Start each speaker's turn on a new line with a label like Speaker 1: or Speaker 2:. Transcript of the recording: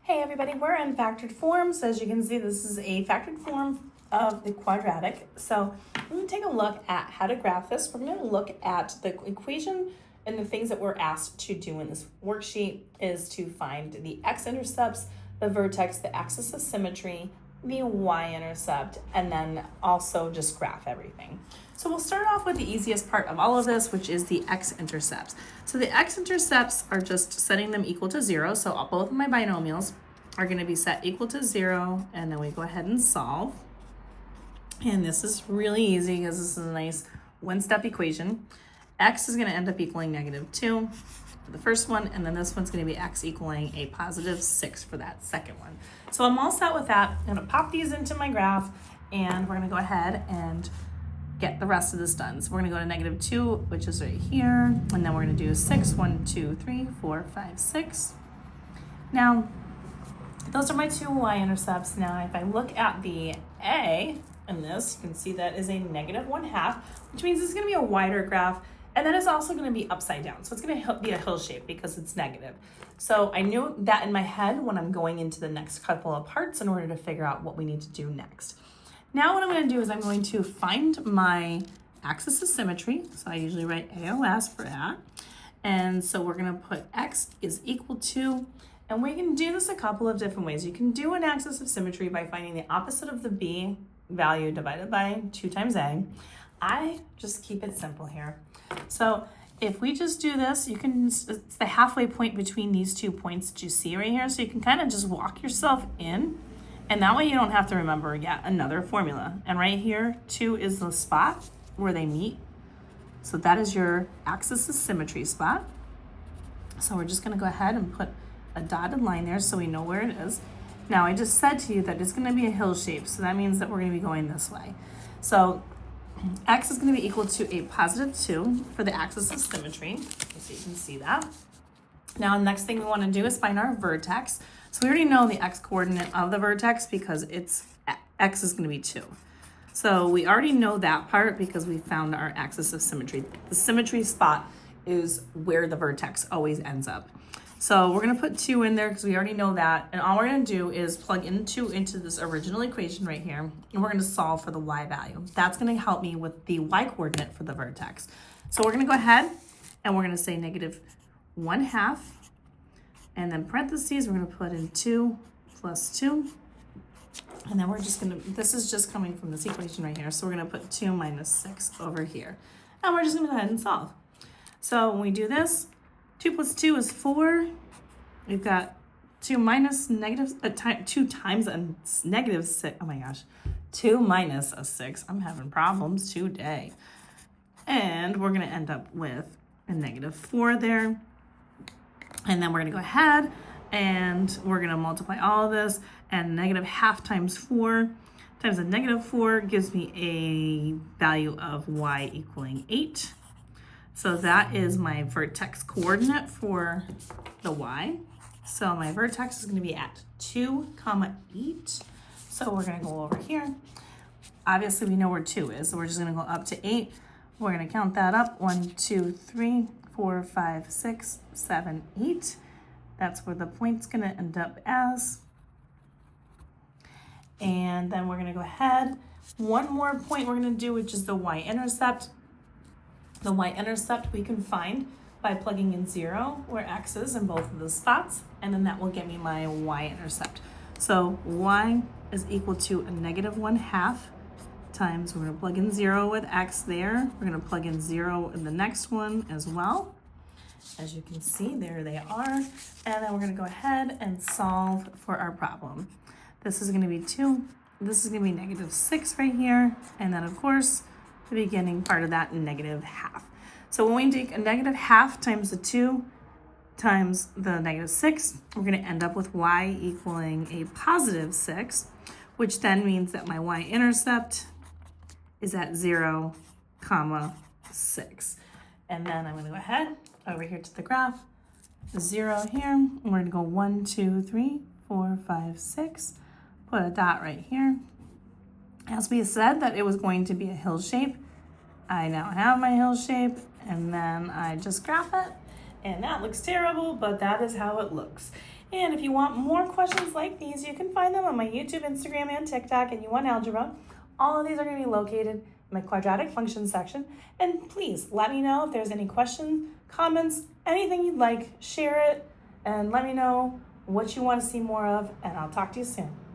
Speaker 1: Hey everybody, we're in factored form. So as you can see, this is a factored form of the quadratic. So we're going to take a look at how to graph this. We're going to look at the equation, and the things that we're asked to do in this worksheet is to find the x-intercepts, the vertex, the axis of symmetry, the y-intercept, and then also just graph everything. So we'll start off with the easiest part of all of this, which is the x-intercepts. So the x-intercepts are just setting them equal to 0. So both of my binomials are going to be set equal to 0, and then we go ahead and solve. And this is really easy because this is a nice one-step equation. X is going to end up equaling -2 for the first one, and then this one's going to be x equaling a +6 for that second one. So I'm all set with that. I'm going to pop these into my graph, and we're going to go ahead and get the rest of this done. So we're going to go to -2, which is right here, and then we're going to do 6, 1, 2, 3, 4, 5, 6. Now, those are my two y-intercepts. Now, if I look at the a in this, you can see that is a -1/2, which means it's going to be a wider graph, and then it's also going to be upside down. So it's going to be a hill shape because it's negative. So I knew that in my head when I'm going into the next couple of parts in order to figure out what we need to do next. Now what I'm going to do is I'm going to find my axis of symmetry. So I usually write AOS for that. And so we're going to put x is equal to, and we can do this a couple of different ways. You can do an axis of symmetry by finding the opposite of the b value divided by 2 times a. I just keep it simple here. So if we just do this, you can, it's the halfway point between these 2 points that you see right here. So you can kind of just walk yourself in, and that way you don't have to remember yet another formula. And right here, 2 is the spot where they meet. So that is your axis of symmetry spot. So we're just gonna go ahead and put a dotted line there so we know where it is. Now I just said to you that it's gonna be a hill shape. So that means that we're gonna be going this way. So x is going to be equal to a +2 for the axis of symmetry, so you can see that. Now, the next thing we want to do is find our vertex. So we already know the x-coordinate of the vertex because x is going to be 2. So we already know that part because we found our axis of symmetry. The symmetry spot is where the vertex always ends up. So we're going to put 2 in there because we already know that. And all we're going to do is plug into this original equation right here. And we're going to solve for the y value. That's going to help me with the y coordinate for the vertex. So we're going to go ahead and we're going to say -1/2. And then parentheses, we're going to put in 2 plus 2. And then we're just going to, this is just coming from this equation right here. So we're going to put 2 minus 6 over here. And we're just going to go ahead and solve. So when we do this, 2 plus 2 is 4. We've got 2 minus 2 times a -6. Oh my gosh. 2 minus a 6. I'm having problems today. And we're going to end up with a -4 there. And then we're going to go ahead and we're going to multiply all of this. And -1/2 times 4 times a -4 gives me a value of y equaling 8. So that is my vertex coordinate for the y. So my vertex is going to be at 2, 8. So we're going to go over here. Obviously, we know where 2 is, so we're just going to go up to 8. We're going to count that up. 1, 2, 3, 4, 5, 6, 7, 8. That's where the point's going to end up as. And then we're going to go ahead. One more point we're going to do, which is the y-intercept. The y-intercept we can find by plugging in 0 where x is in both of the spots, and then that will get me my y-intercept. So y is equal to a -1/2 times, we're going to plug in 0 with x there. We're going to plug in 0 in the next one as well. As you can see, there they are. And then we're going to go ahead and solve for our problem. This is going to be 2. This is going to be -6 right here. And then, of course, the beginning part of that -1/2. So when we take a -1/2 times the 2 times the -6, we're going to end up with y equaling a +6, which then means that my y-intercept is at 0, 6. And then I'm going to go ahead over here to the graph, 0 here, and we're going to go 1, 2, 3, 4, 5, 6, put a dot right here. As we said that it was going to be a hill shape, I now have my hill shape, and then I just graph it, and that looks terrible, but that is how it looks. And if you want more questions like these, you can find them on my YouTube, Instagram, and TikTok at YouWantAlgebra. All of these are going to be located in my quadratic function section. And please let me know if there's any questions, comments, anything you'd like. Share it and let me know what you want to see more of, and I'll talk to you soon.